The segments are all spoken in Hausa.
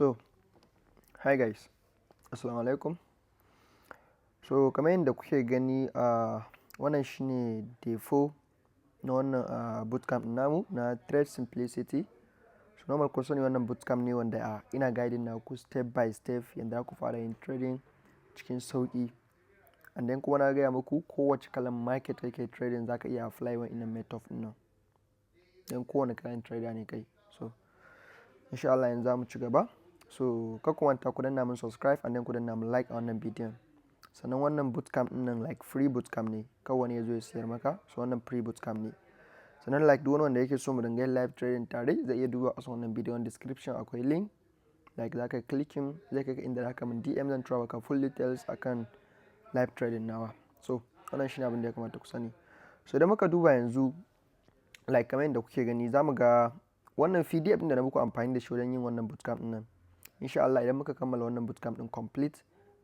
So, hi guys, assalamu alaikum. So, kamar yadda kuke gani wannan shine day 4 na wannan bootcamp namu na Trade Simplicity. So, normal kun sani wannan bootcamp ne wanda ina guiding na ku step by step yadda ku fara yin trading cikin sauki. And then kuma na gaya muku kowace kalan market kake trading zaka iya apply wa'innan method nan. Dan kowane kalan trader ne kai. So, insha Allah yanzu za mu ci gaba. So, kar ku manta ku danna mun subscribe and then ku danna mun like a wannan bidiyon. Sannan wannan bootcamp din nan like free bootcamp ne. Kawai wani ya zo ya siyar maka. So, wannan free bootcamp ne. Sannan like duk wanda yake so mu dinga yin live trading tare zai iya duba a wannan bidiyon description akwai link. Like zaka clicking zai kai ka inda zaka mun DM zan tura maka full details akan live trading nawa. So, wannan shine abin da ya kamata ku sani. So, idan muka duba yanzu like kamar yadda kuke gani zamu ga wannan PDF din da na muku amfani da shi wajen yin wannan bootcamp din nan. Insha Allah idan muka kammala wannan bootcamp din complete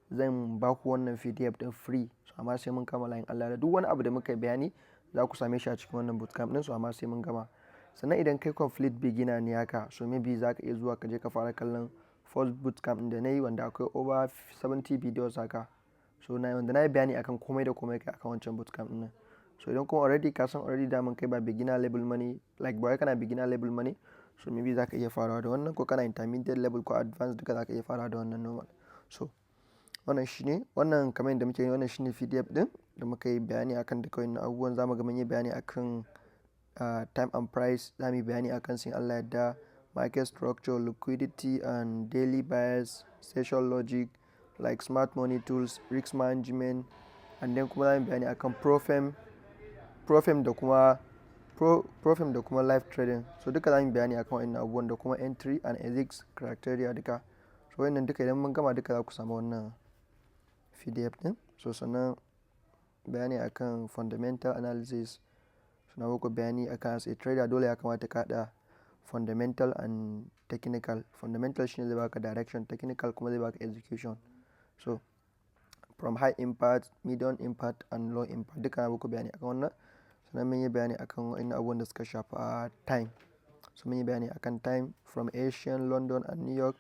zan ba ku wannan PDF din free. So amma sai mun kammala in Allah da duk wani abu da muka yi bayani za ku same shi a cikin wannan bootcamp din. So amma sai mun gama. Sannan idan kai complete beginner ne haka so maybe za ka iya zuwa ka je ka fara kallon first bootcamp din da na yi wanda akwai over 70 videos haka. So wanda na yi bayani akan komai da komai kai akan wancan bootcamp din nan. So idan kuma already ka san already daman kai ba beginner level money like ba kana beginner level money so maybe za ka iya farawa da wannan ko kana intermediate level ko advanced duka za ka iya farawa da wannan normal. So wannan shine wannan kamar yadda muke yi wannan shine PDF din da muka yi bayani akan duka wannan abubuwan zamu ga mun yi bayani akan time and price, zamu yi bayani akan sin Allah yadda market structure, liquidity and daily bias, session logic like smart money tools, risk management and then kuma zamu yi bayani akan profem da kuma live trading. So duka zamu yi bayani akan wannan abubuwan da kuma entry and exit criteria duka. So wannan duka idan mun gama duka za ku samu wannan PDF din. So sannan bayani akan fundamental analysis. Sannan muku bayani akan as a trader dole ya kamata ka haɗa fundamental and technical. Fundamental shine zai baka direction, technical kuma zai baka execution. So from high impact, medium impact and low impact duka na muku bayani akan wannan. Sannan mun yi bayani akan wa'innan abubuwan da suka shafa time. So mun yi bayani akan time from Asian, London and New York.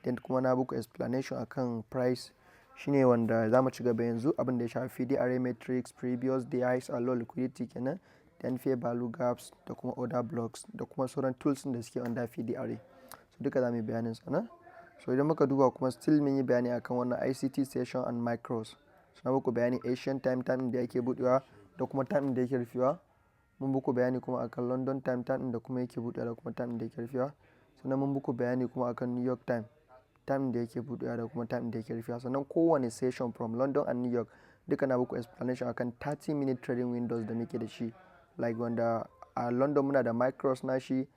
Then kuma na muku explanation akan price shine wanda za mu ci gaba yanzu abin da ya shafi DRA matrix, previous day highs and low liquidity kenan. Then fair value gaps da kuma order blocks da kuma sauran tools da suke under DRA. So duka za mu yi bayanin sana. So idan muka duba kuma still mun yi bayani akan wannan ICT session and micros. So na muku bayani Asian time da yake budewa da kuma time da yake rufewa. Mun muku bayani kuma akan London time da kuma yake budewa da kuma time da yake rufewa. Sannan mun muku bayani kuma akan New York time da yake budewa da kuma time da yake rufewa. Sannan kowane session from London and New York duka na muku explanation akan 30-minute trading windows da muke da shi. Like wanda a London muna da micros nashi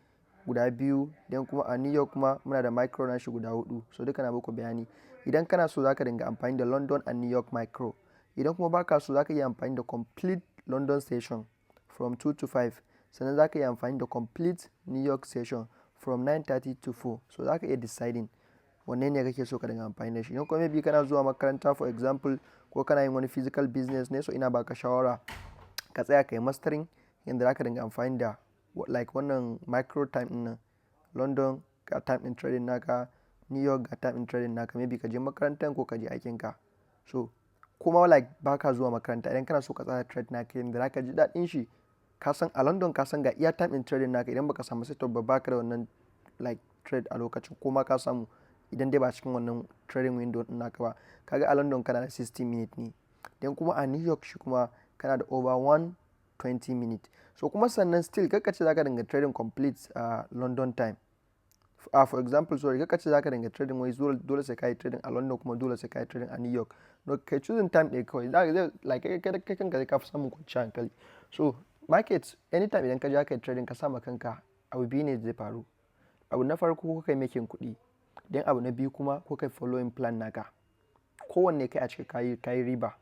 guda biyu, dan kuma a New York kuma muna da micro nashi guda 4. So duka na muku bayani. Idan kana so zaka dinga amfani da London and New York micro. Idan kuma baka so zaka iya amfani da complete London session from 2 to 5. Sannan zaka iya amfani da complete New York session from 9:30 to 4. So zaka iya deciding wanne ne kake so ka dinga amfani da shi. Idan kuma maybe kana zuwa makaranta for example ko kana yin wani physical business ne so ina baka shawara ka tsaya kai mastering yanda zaka dinga amfani da like wannan micro time din nan. London ga time in trading naka, New York ga time in trading naka, maybe ka je makarantar ko ka je aikin ka. So kuma like baka zuwa makaranta idan kana so ka tsara trade naka yanda zaka ji dadin shi ka san a London ka san ga iya time in trading naka idan baka samu setup ba baka da wannan like trade a lokacin kuma ka samu idan dai ba cikin wannan trading window din naka ba. Kaga a London kana da 60 minutes ne. Dan kuma a New York shi kuma kana da over 120 minutes. So kuma sannan still kaka ce zaka dinga trading complete a London time. For example sorry kaka ce zaka dinga trading wai dole sai kai trading a London kuma dole sai kai trading a New York. No kai choosing time ɗaya kawai. Zaka like kai kanka ka fi samun kwanciyar hankali. So market anytime idan ka je kai trading ka sama kanka abu biyu ne zai faru. Abu na farko ko kai making kuɗi. Dan abu na biyu kuma ko kai following plan naka. Kowanne kai a cikin kayi riba.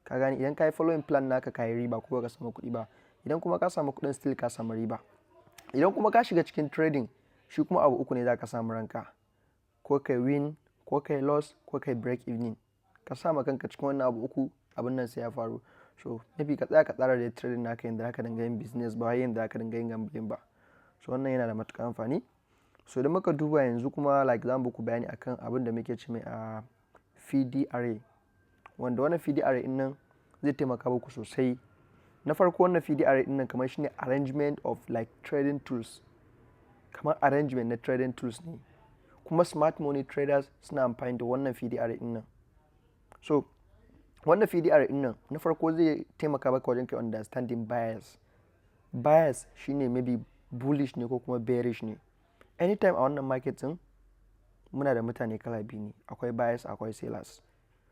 Ka gani idan kayi following plan naka kayi riba ko baka samu kuɗi ba. Idan kuma ka samu kuɗin still ka samu riba. Idan kuma ka shiga cikin trading shi kuma abu uku ne zaka samu ranka. Ko kai win, ko kai loss, ko kai break evening. Ka sama kanka cikin wannan abu uku abin nan sai ya faru. So maybe ka tsaya ka tsara da trading naka yanda zaka dinga yin business ba yanda zaka dinga yin gambling ba. So wannan yana da matuƙar amfani. So idan muka duba yanzu kuma like za mu ku bayani akan abin da muke ce mai a feed array, wanda wannan feed array din nan zai taimaka muku sosai. Na farko wannan feed array din nan kamar shine arrangement of like trading tools, kamar arrangement na trading tools ne, kuma smart money traders suna amfani da wannan feed array din nan. So wannan feed array din nan na farko zai taimaka maka wajen kai understanding bias. Bias shine maybe bullish ne ko kuma bearish ne. Anytime a wannan market din muna da mutane kala biyu ne, akwai buyers akwai sellers.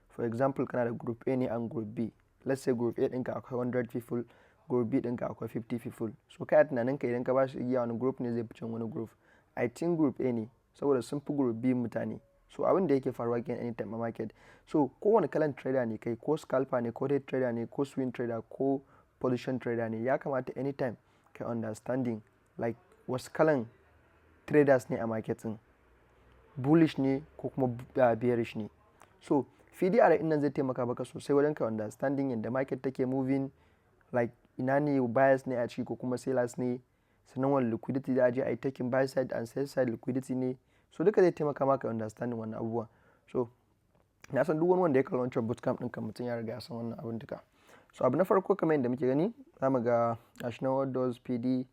For example kana da group A ne and group B. Let's say group A ɗinka akwai 100 people, group B ɗinka akwai 50 people. So kai a tunaninka idan ka ba shi igiya wani group ne zai fi cin wani group. I think group A ne saboda sun fi group B mutane. So abin da yake faruwa kenan anytime a market. So kowane kalan trader ne kai, ko scalper ne, ko day trader ne, ko swing trader, ko position trader ne, ya kamata anytime kai understanding like wasu kalan traders ne a market din, bullish ne ko kuma bearish ne. So feed array din nan zai taimaka maka sosai wajen kai understanding yadda market take moving, like ina ne buyers ne a ciki ko kuma sellers ne, sannan wani liquidity da aje a yi taking buy side and sell side liquidity ne. So duka zai taimaka maka understanding wannan abubuwa. So na san duk wani wanda ya kalli wancan bootcamp din kan mutum ya riga ya san wannan abin duka. So abu na farko kamar yadda muke gani za mu ga national what does PD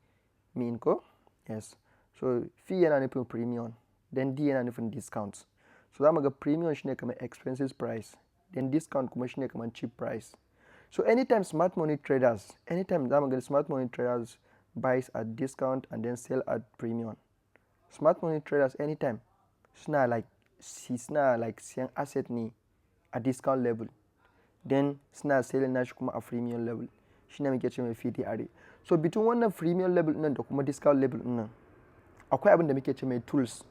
mean ko? Yes. So fee yana nufin premium, then D yana nufin discount. So za mu ga premium shine kamar expensive price, then discount kuma shine kamar cheap price. So anytime smart money traders, anytime za mu ga smart money traders buys at discount and then sell at premium. Smart money traders anytime suna like siyan asset ne a discount level, then suna selling nashi kuma a premium level. Shine muke ce mai feed array. So between wannan premium level nan da kuma discount level nan akwai abin da muke ce mai tools,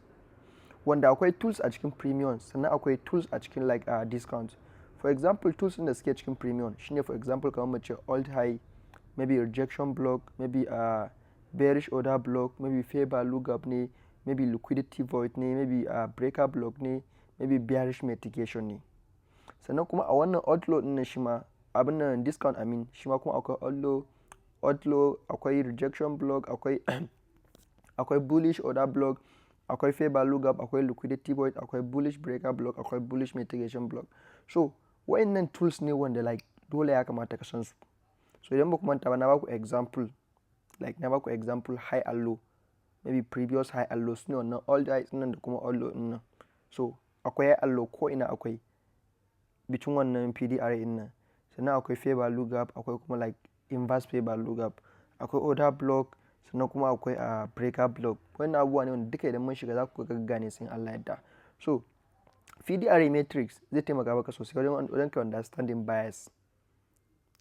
wanda akwai tools a cikin premium sannan akwai tools a cikin like discount. For example tools din da suke cikin premium shine for example kamar mu ce alt high, maybe rejection block, maybe bearish order block, maybe fair value gap ne, maybe liquidity void ne, maybe breaker block ne, maybe bearish mitigation ne. Sannan kuma a wannan outlaw din nan shi ma abin nan discount shi ma kuma akwai outlaw, akwai rejection block, akwai bullish order block, akwai fair value gap, akwai liquidity void, akwai bullish breaker block, akwai bullish mitigation block. So wayannan tools ne wanda like dole ya kamata ka san su. So idan ba ku manta ba na ba ku example, like na ba ku example high and low, maybe previous high and low sune wannan all high nan da kuma all low din nan. So akwai high and low ko ina akwai between wannan PD array din nan. Sannan akwai fair value gap, akwai kuma like inverse fair value gap, akwai order block, sannan kuma akwai breaker block. Wannan abubuwa ne wanda duka idan mun shiga za ku ga gane sun Allah yadda. So feed array matrix zai taimaka maka sosai wajen ka understanding bias.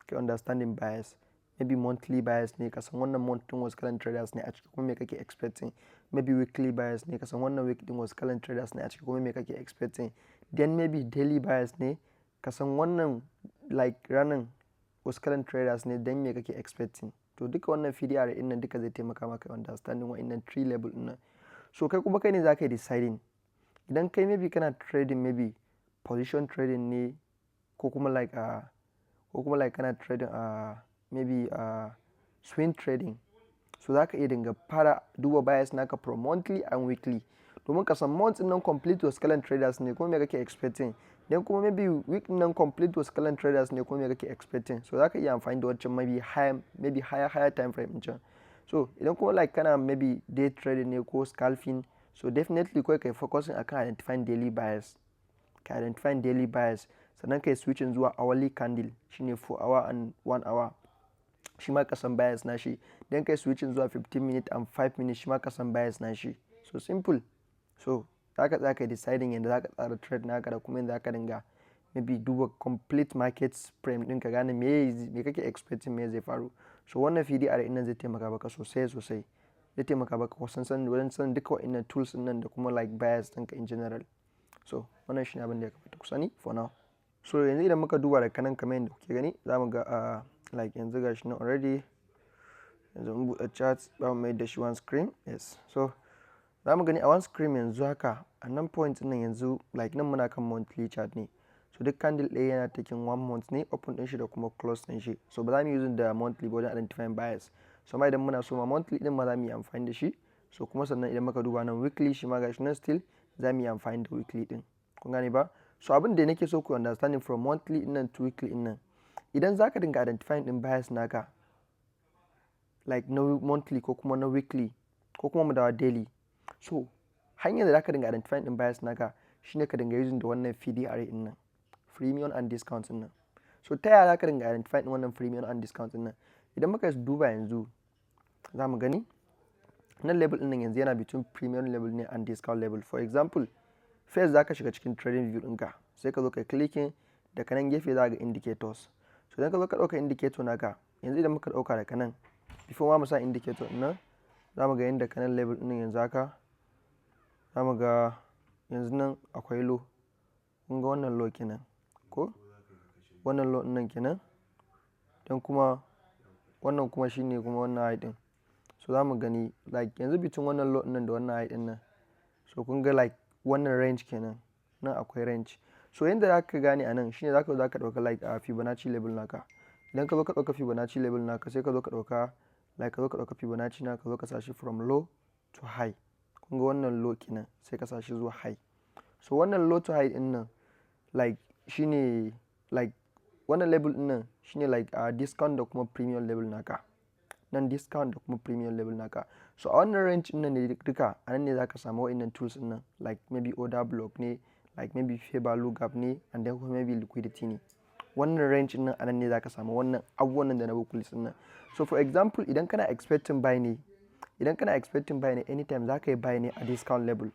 Ka understanding bias, maybe monthly bias ne, ka san wannan month din wasu kalan traders ne a ciki kuma me kake expecting. Maybe weekly bias ne, ka san wannan week din wasu kalan traders ne a ciki kuma me kake expecting. Then maybe daily bias ne, ka san wannan like ranan wasu kalan traders ne, then me kake expecting. To duka wannan feed array din nan duka zai taimaka maka understanding wa'innan 3 level din nan. So kai kuma kai ne za ka yi deciding. Idan kai maybe kana trading maybe position trading ne ko kuma like kana trading maybe swing trading. So za ka iya dinga fara duba bias naka from monthly and weekly. Domin ka san month din nan complete wasu kalan traders ne kuma me kake expecting. Then kuma maybe week nan complete wasu kalan traders ne kuma me kake expecting. So za ka iya amfani da wancan maybe higher time frame can. So idan kuma like kana maybe day trading ne ko scalping, so definitely kawai kai focusing akan identifying daily bias. Ka identifying daily bias sannan kai switching zuwa hourly candle shine 4 hour and 1 hour. Shi ma ka san bias na shi. Then kai switching zuwa 15 minutes and 5 minutes shi ma ka san bias na shi. So simple. So za ka deciding yadda za ka tsara trade naka da kuma yadda za ka dinga maybe duba complete market frame ɗin ka gane me kake expecting me zai faru. So wannan feed array ɗin nan zai taimaka maka sosai. Zai taimaka maka wajen sanin duka wa'innan tools ɗin nan da kuma like bias ɗinka in general. So wannan shine abin da ya kamata ku sani for now. So yanzu idan muka duba da kanan kamar yadda kuke gani za mu ga like yanzu ga shi nan already. Yanzu mun buɗe chart ba mu mai da shi one screen. Yes. So za mu gani a one screen yanzu haka a nan point nan yanzu like nan muna kan monthly chart ne. So duk candle ɗaya yana taking 1 month ne, open ɗin shi da kuma close ɗin shi. So ba za mu yi using da monthly ba wajen identifying bias. So ma idan muna so ma monthly ɗin ma za mu yi amfani da shi. So kuma sannan idan muka duba nan weekly shi ma gashi nan still za mu yi amfani da weekly din. Kun gane ba? So abin da nake so ku understanding from monthly din nan to weekly din nan, idan zaka dinga identifying din bias naka like na monthly ko kuma na weekly ko kuma mu dawa daily, so hanyar da zaka dinga identifying din bias naka shine ka dinga using da wannan PDRA din nan, premium and discount din nan. So ta yaya zaka dinga identifying din wannan premium and discount din nan? Idan muka duba yanzu za mu gani nan level din nan yanzu yana between premium level ne and discount level. For example, first zaka shiga cikin trading view ɗinka sai ka zo kai clicking daga nan gefe za ga indicators. So idan ka zo ka ɗauka indicator naka, yanzu idan muka ɗauka daga nan before ma mu sa indicator ɗin nan za mu ga yadda kanan level ɗin yanzu haka za mu ga yanzu nan akwai low. Kun ga wannan low kenan ko wannan low ɗin nan kenan, don kuma wannan kuma shine kuma wannan high ɗin. So za mu gani like yanzu between wannan low ɗin nan da wannan high ɗin nan, so kun ga like wannan range kenan, nan akwai range. So yanda za ka gane a nan shine za ka ɗauka like a Fibonacci level naka. Idan ka zo ka ɗauka Fibonacci level naka sai ka zo ka ɗauka like ka zo ka ɗauka Fibonacci naka ka zo ka sa shi from low to high. Kun ga wannan low kenan sai ka sa shi zuwa high. So wannan low to high ɗin nan like shine like wannan level ɗin nan shine like discount da kuma premium level naka. Nan discount da kuma premium level naka. So a wannan range ɗin nan ne duka a nan ne za ka samu wa'innan tools ɗin nan like maybe order block ne, like maybe fair value gap ne, and then kuma maybe liquidity ne. Wannan range ɗin nan a nan ne za ka samu wannan abubuwan nan da na buku list ɗin nan. So for example idan kana expecting buy ne anytime za ka yi buy ne a discount level.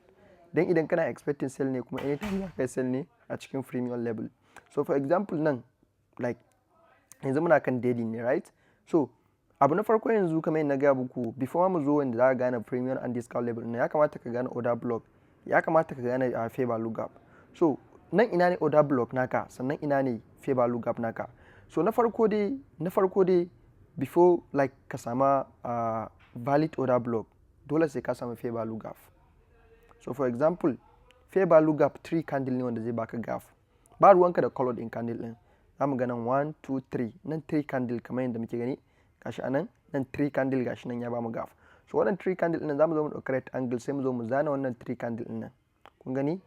Dan idan kana expecting sell ne kuma anytime za ka yi sell ne a cikin premium level. So for example nan like yanzu muna kan daily ne, right? So abu na farko yanzu kamar yadda na gaya muku before mu zo wanda za ka gane premium and discount level ɗin, ya kamata ka gane order block, ya kamata ka gane fair value gap. So nan ina ne order block naka, sannan ina ne fair value gap naka. So na farko dai before like ka sama valid order block dole sai ka samu fair value gap. So for example fair value gap 3 candle ne wanda zai baka gap. Ba ruwanka da color din candle din. Za mu ga nan 1 2 3 nan 3 candle kamar yadda muke gani gashi anan, nan 3 candle gashi nan ya bamu gap. So wannan 3 candle din nan zamu zo mu dauka right angle sai mu zo mu zana wannan 3 candle din nan. Kun gani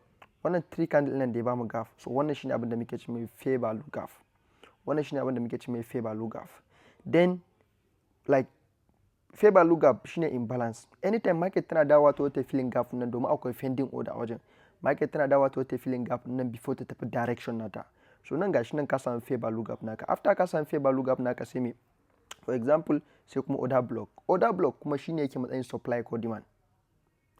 wannan 3 candle din nan da ya bamu gap. So wannan shine abin da muke ce mai fair value gap. Wannan shine abin da muke ce mai fair value gap. Then like fair value gap shine imbalance. Anytime market tana dawowa ta wata filling gap nan domin akwai pending order a wajen. Market tana dawowa ta wata filling gap nan before ta tafi direction nata. So nan gashi nan ka samu fair value gap naka. After ka samu fair value gap naka sai me? For example sai kuma order block. Order block kuma shine yake matsayin supply ko demand.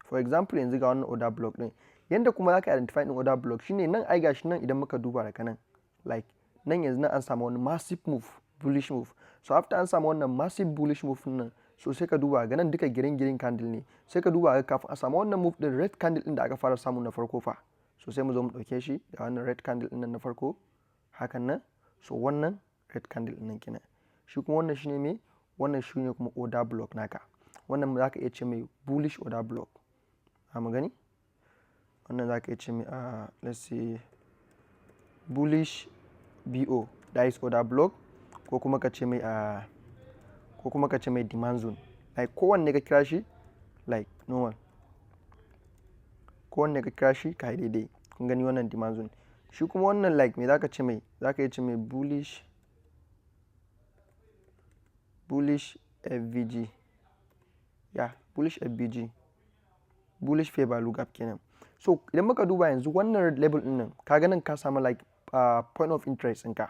For example yanzu ga wannan order block din. Yanda kuma zaka identify din order block shine nan ai gashi nan idan muka duba daga nan like nan yanzu nan an samu wani massive move, bullish move. So after an samu wannan massive bullish move nan, so sai ka duba ga nan duka green candle ne. Sai ka duba ga kafin a samu wannan move din red candle din da aka fara samu na farko fa. So sai mu zo mu dauke shi ga wannan red candle din nan na farko hakan nan. So wannan red candle din nan kenan. Shi kuma wannan shine me? Wannan shine kuma order block naka. Wannan zaka iya ce mai bullish order block. Mu gani? Wannan zaka iya ce mai let's say bullish BO, that is order block, ko kuma ka ce mai demand zone. Like kowanne ka kira shi like normal. Kowanne ka kira shi ka yi daidai. Kun gani wannan demand zone. Shi kuma wannan like me zaka ce mai? Zaka iya ce mai bullish FVG. Yeah, bullish FVG. Bullish fair value gap kenan. So idan muka duba yanzu wannan level din nan ka ga nan ka samu like point of interest ɗinka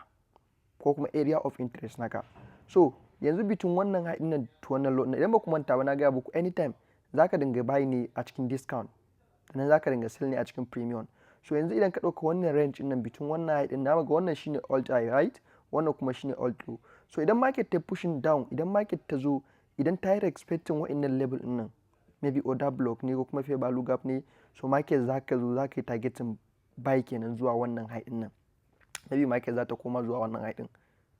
ko kuma area of interest naka. So yanzu between wannan high nan to wannan low idan ba ku manta ba na gaya muku anytime zaka dinga buy ne a cikin discount, sannan zaka dinga sell ne a cikin premium. So yanzu idan ka ɗauka wannan range din nan between wannan high din namu ga wannan shine all high, right? Wannan kuma shine all low. So idan market ta pushing down, idan market ta zo idan ta yi respecting wa'innan level din nan, maybe order block ne ko kuma fair value gap ne, so market zaka yi targeting buy kenan zuwa wannan high din nan. Maybe market za ta koma zuwa wannan high din.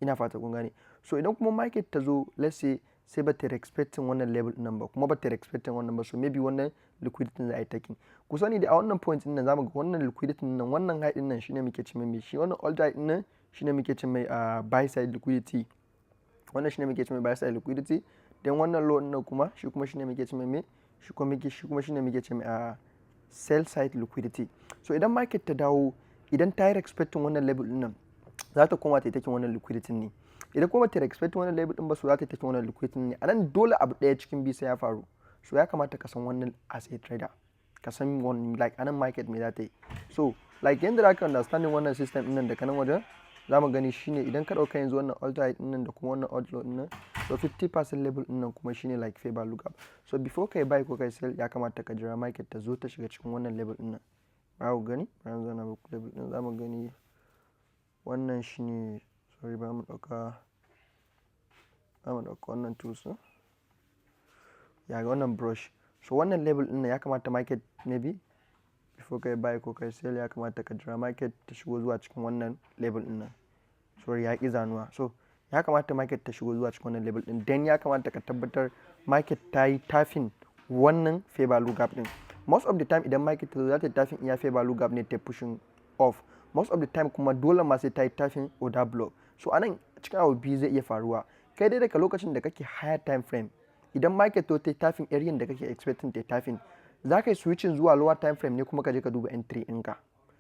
Ina fata kun gane. So idan kuma market ta zo let's say sai ba ta respecting wannan level din nan ba kuma ba ta respecting wannan ba, so maybe wannan liquidity za a yi taking. Ku sani da a wannan point din nan zamu ga wannan liquidity din nan, wannan high din nan shine muke ce mai shi, wannan all high din nan shine muke ce mai buy side liquidity. Wannan shine muke ce mai buy side liquidity. Then wannan low din nan kuma shi kuma shine muke ce mai shi kuma shine muke ce a sell side liquidity. So idan market ta dawo, idan ta yi respecting wannan level din nan, za ta koma ta yi taking wannan liquidity ne. Idan kuma ta respecting wannan level din ba, so za ta yi taking wannan liquidity ne. Anan dole abu ɗaya cikin biyu sai ya faru. So ya kamata ka san wannan as a trader, ka san wannan like anan market me za ta yi. So like yanda za ka understanding wannan system din nan da kanan wajen, za mu gani shine idan ka ɗauka yanzu wannan all right din nan da kuma wannan all low din nan, so 50% level din nan kuma shine like fair value gap. So before kai buy ko kai sell, ya kamata ka jira market ta zo ta shiga cikin wannan level din nan. Ba ku gani? Bayan zana muku level din, za mu gani wannan shine, sorry ba mu ɗauka wannan tools ɗin. Ya ga wannan brush. So wannan level din nan ya kamata market maybe before kai buy ko kai sell, ya kamata ka jira market ta shigo zuwa cikin wannan level din nan. Sorry ya ƙi zanuwa. So ya kamata market ta shigo zuwa cikin wannan level din, then ya kamata ka tabbatar market ta yi tapping wannan fair value gap din. Most of the time idan market ta zo za ta yi tapping iya fair value gap ne ta pushing off. Most of the time kuma dole ma sai ta yi tapping order block. So anan cikin abu biyu zai iya faruwa. Kai dai daga lokacin da kake higher time frame, idan market to ta yi tapping area da kake expecting ta yi tapping, za ka yi switching zuwa lower time frame ne kuma ka je ka duba entry ɗinka.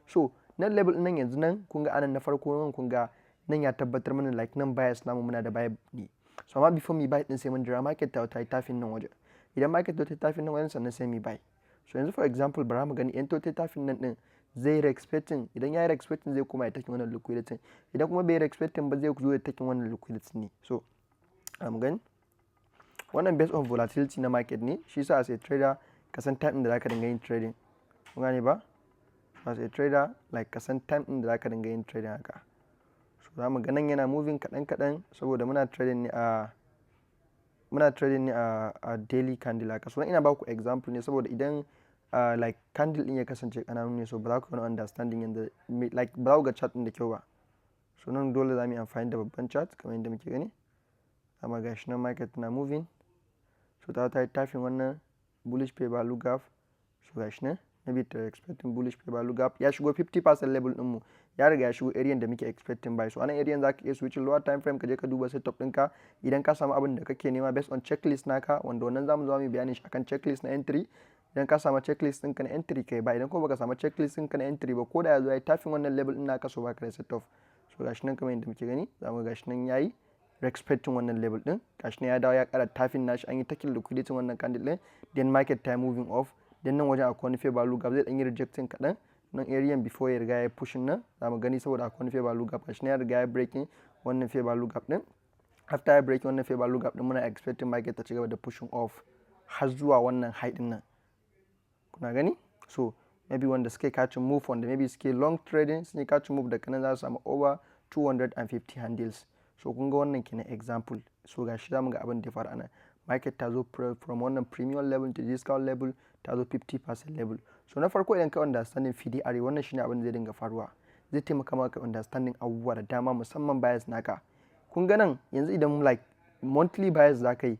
So nan level nan yanzu nan kun ga anan na farko nan kun ga nan ya tabbatar mana like nan bias namu muna da buy ne. So amma before mi buy din sai mun jira market ta yi tapping nan waje. Idan market ta yi tapping nan wajen sannan sai mi buy. So yanzu for example bara mu gani in to ta yi tapping nan din zai expecting, idan ya yi expecting zai kuma ya taking wannan liquidity. Idan kuma bai expecting ba zai zo ya taking wannan liquidity ne. So mu gani wannan based on volatility na market ne, shi sa as a trader ka san time din da zaka dinga yin trading. Kun gane ba? As a trader like ka san time din da zaka dinga yin trading haka. So za mu ga nan yana moving kaɗan saboda muna trading ne a daily candle haka. So ina ba ku example ne saboda idan like candle din ya kasance kananu ne, so ba za ku gane understanding yanda like ba za ku ga chart din da kyau ba. So nan dole za mu yi amfani da babban chart kamar yadda muke gani. Amma gashi nan market na moving. So ta yi tapping wannan bullish fair value gap. So gashi nan maybe ta expecting bullish fair value gap, ya shigo 50% level din mu, ya riga ya shigo area da muke expecting buy. So anan area za ka iya switch lower time frame ka je ka duba setup ɗinka idan ka samu abin da kake nema based on checklist naka, wanda wannan zamu zo mu bayani shi akan checklist na entry. Idan ka samu checklist ɗinka na entry kai ba, idan kuma baka samu checklist ɗinka na entry ba, ko da ya zo ya yi tapping wannan level ɗin naka, so baka da setup. So gashi nan kamar yadda muke gani, zamu ga gashi nan yayi respecting wannan level ɗin, gashi nan ya dawo ya ƙara tapping nashi, an yi taking liquidity wannan candle ɗin, then market time moving off. Then nan wajen akwai wani fair value gap zai dan yi rejecting kaɗan nan area before ya riga ya pushing nan, za mu gani saboda akwai wani fair value gap gashi nan ya riga ya breaking wannan fair value gap din. After ya breaking wannan fair value gap din, muna expecting market ta cigaba da pushing off har zuwa wannan high din nan. Kuna gani? So maybe wanda suke catching move, wanda maybe suke long trading sun yi catching move daga nan za su samu over 250 handles. So kun ga wannan kenan example. So gashi za mu ga abin da ya faru anan. Market ta zo from wannan premium level to discount level, ta zo 50% level. So na farko idan ka understanding FDRA, wannan shine abin da zai dinga faruwa. Zai taimaka maka understanding abubuwa da dama musamman bias naka. Kun ga nan yanzu idan like monthly bias za ka yi,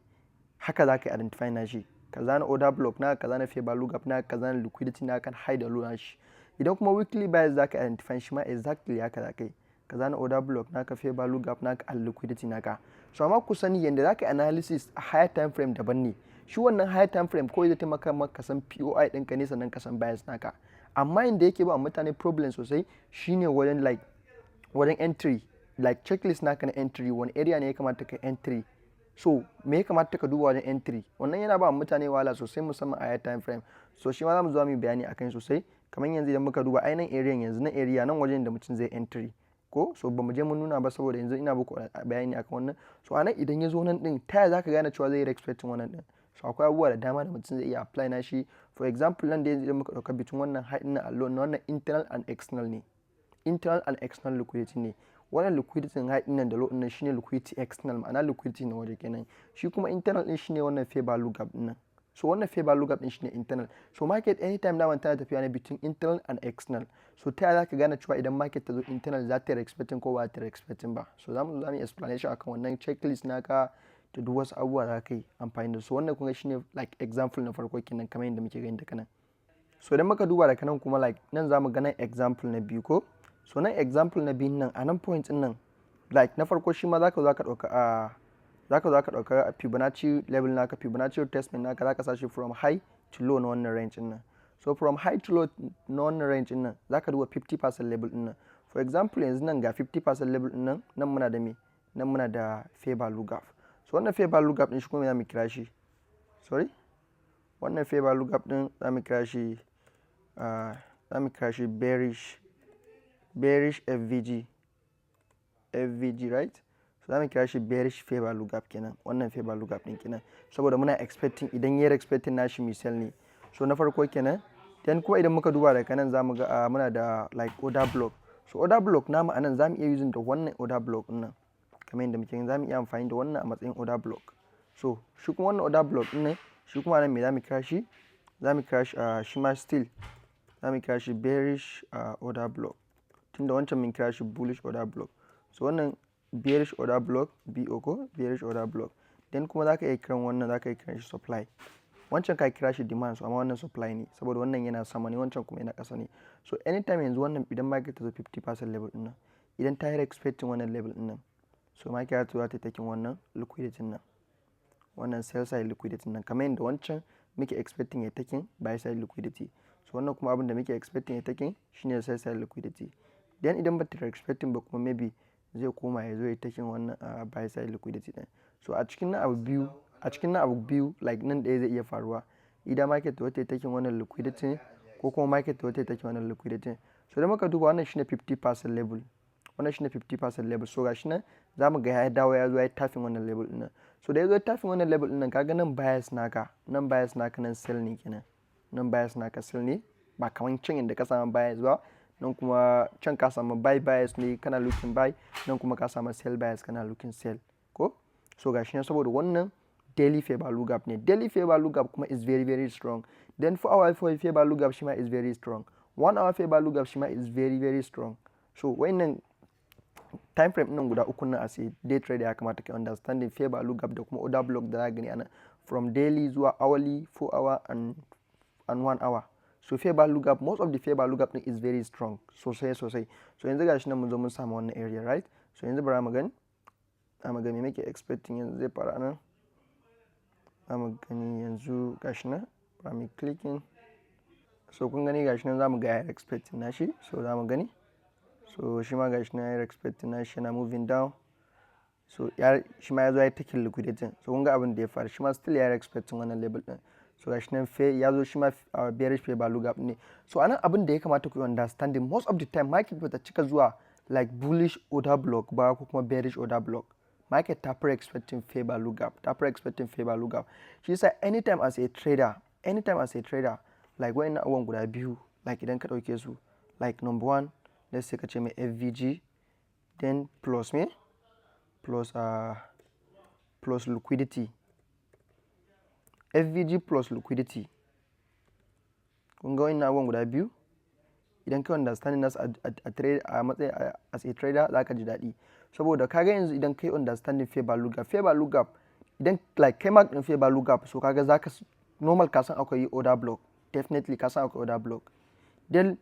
haka za ka yi identify na shi. Ka zana order block naka, ka zana fair value gap naka, ka zana liquidity naka, high da low na shi. Idan kuma weekly bias za ka identify shi ma exactly haka za ka yi. Ka zana order block naka, fair value gap naka, and liquidity naka. So amma ku sani yanda za ka yi analysis a higher time frame daban ne. Shi wannan higher time frame kawai zai taimaka maka san POI ɗinka ne sannan ka san bias naka. Amma inda yake ba mutane problem sosai shine wajen like wajen entry, like checklist naka na entry, wani area ne ya kamata ka entry. So me ya kamata ka duba wajen entry? Wannan yana ba mutane wahala sosai musamman a higher time frame. So shi ma za mu zo mu bayani akan sosai. Kamar yanzu idan muka duba ainihin area yanzu na area nan wajen da mutum zai entry. Ko so ba mu je mun nuna ba saboda yanzu ina muku bayani akan wannan. So anan idan ya zo nan din, ta yaya zaka gane cewa zai yi expecting wannan din? So akwai abubuwa da dama da mutum zai iya apply na shi. For example nan da idan muka dauka between wannan high din na low, wannan internal and external ne. Internal and external liquidity ne. Wannan liquidity high din nan da low din nan shine liquidity external, ma'ana liquidity na waje kenan. Shi kuma internal din shine wannan fair value gap din nan. So wannan fair value gap din shine internal. So market anytime da tana tafiya ne between internal and external. So ta yaya zaka gane cewa idan market ta zo internal za ta yi expecting ko ba ta yi expecting ba? So za mu yi explanation akan wannan checklist naka da duk wasu abubuwa da ka yi amfani da su. Wannan kuma shine like example na farko kenan kamar yadda muke gani daga nan. So idan muka duba daga nan kuma like nan za mu ga nan example na biyu ko? So nan example na biyun nan a nan point din nan like na farko shi ma za ka zo ka ɗauka zaka zo ka dauka Fibonacci level naka, Fibonacci retracement naka zaka sa shi from high to low na wannan range din nan. So from high to low na wannan range din nan zaka duba 50% level din nan. For example yanzu nan ga 50% level din nan, nan muna da me, nan muna da fair value gap. So wannan fair value gap din shi kuma zamu kira shi, wannan fair value gap din zamu kira shi bearish FVG, right? So zamu kira shi bearish fair value gap kenan, wannan fair value gap din kenan, saboda muna expecting idan yayi expecting nashi misal ne. So na farko kenan, then kuma idan muka duba daga nan zamu ga muna da like order block. So order block namu anan zamu iya using da wannan order block din nan, kamar yadda muke zamu iya amfani da wannan a matsayin order block. So shi kuma wannan order block din nan, shi kuma nan me zamu kira shi? Zamu kira shi shi ma still zamu kira shi bearish order block, tunda wancan mun kira shi bullish order block. So wannan bearish order block, BO ko bearish order block. Then kuma zaka iya kiran wannan, zaka iya kiran shi supply. Wancan ka kira shi demand, so amma wannan supply ne, saboda wannan yana sama ne, wancan kuma yana ƙasa ne. So anytime yanzu wannan idan market ta zo 50% level din nan, idan ta yi expecting wannan level din nan, so market ta zo ta taking wannan liquidity nan, wannan sell side liquidity nan, kamar yadda wancan muke expecting ya taking buy side liquidity. So wannan kuma abin da muke expecting ya taking shine sell side liquidity. Then idan ba ta expecting ba kuma maybe zai koma ya zo ya taking wannan buy side liquidity din. So a cikin abu biyu like nan ɗaya zai iya faruwa, idan market ta wata taking wannan liquidity ko kuma market ta wata taking wannan liquidity. So da muka duba wannan shine 50% level, wannan shine 50% level. So gashi nan zamu ga ya dawo ya zo ya tapping wannan level din nan. So da ya zo ya tapping wannan level din nan, kaga nan bias naka nan sell ne kenan, nan bias naka sell ne, ba kaman can inda ka samu bias ba, nan kuma can ka samu buy bias ne kana looking buy, nan kuma ka samu sell bias kana looking sell ko. So gashi nan saboda wannan daily fair value gap ne, daily fair value gap kuma is very very strong. Then 4 hour fair value gap shi ma is very strong, 1 hour fair value gap shi ma is very very strong. So wayannan time frame nan guda uku nan as a day trader ya kamata ka understanding fair value gap da kuma order block da za gani ana from daily zuwa hourly, 4 hour and 1 hour. So fair value gap, most of the fair value gap is very strong sosai. So yanzu gashi nan mun zo mun samu wannan area, right? So yanzu bara mu gani me muke expecting yanzu zai fara nan. Zamu gani yanzu gashi nan, bara mu clicking. So kun gani gashi nan zamu ga ya expecting nashi, so zamu gani. So shi ma gashi nan ya expecting nashi yana moving down. So shi ma ya zo ya take liquidity. So kun ga abin da ya faru, shi ma still ya expecting wannan level din. So gashi nan ya zo shi ma bearish fair value gap ne. So anan abin da ya kamata ku understanding, most of the time market bata cika zuwa like bullish order block ba ko kuma bearish order block. Market ta fara expecting fair value gap, shi yasa anytime as a trader like wayannan abubuwan guda biyu, like idan ka dauke su like number one, let's say ka ce mai FVG, then plus liquidity, FVG plus liquidity. Kun ga wayannan abubuwan guda biyu, idan ka understanding nas a matsayin as a trader zaka ji daɗi, saboda kaga yanzu idan kai understanding fair value gap, idan like kai mark din fair value gap, so kaga zaka normal ka san akwai order block, definitely ka san akwai order block. Then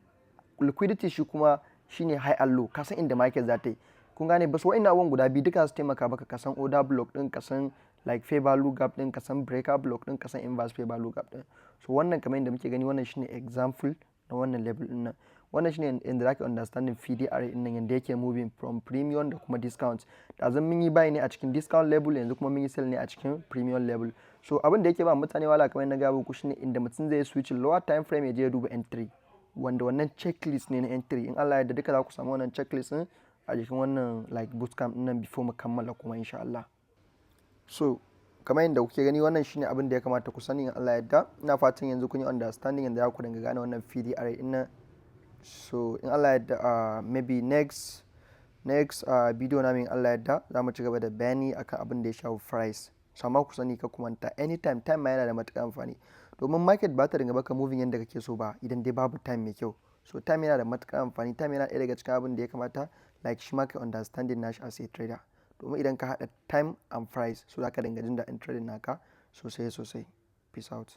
liquidity shi kuma shine high and low, ka san inda market za ta yi. Kun gane ba? So wayannan abubuwan guda biyu duka su taimaka baka ka san order block din, ka san like fair value gap din, ka san breaker block din, ka san inverse fair value gap din. So wannan kamar yadda muke gani, wannan shine example na wannan level din nan. Wannan shine inda zaka understanding FDRA din nan yanda yake moving from premium da kuma discount. Da zan mun yi buy ne a cikin discount level, yanzu kuma mun yi sell ne a cikin premium level. So abin da yake ba mutane wala kamar na ga muku shine inda mutum zai switch lower time frame ya je ya duba entry, wanda wannan checklist ne na entry. In Allah ya yarda duka za ku samu wannan checklist din a jikin wannan like bootcamp din nan before mu kammala kuma insha Allah. So kamar yadda kuke gani, wannan shine abin da ya kamata ku sani in Allah ya yarda. Ina fatan yanzu kun yi understanding yanda za ku dinga gane wannan FDRA din nan. So in Allah ya yarda maybe next video na min Allah ya yarda za mu ci gaba da bayani akan abin da ya shafi price. So amma ku sani ka kuma ta anytime, time ma yana da matuƙar amfani, domin market ba ta dinga baka moving yanda kake so ba idan dai babu time mai kyau. So time yana da matuƙar amfani, time yana ɗaya daga cikin abin da ya kamata like shi ma ka understanding nashi as a trader, domin idan ka haɗa time and price, so za ka dinga jin daɗin trading naka sosai. Peace out.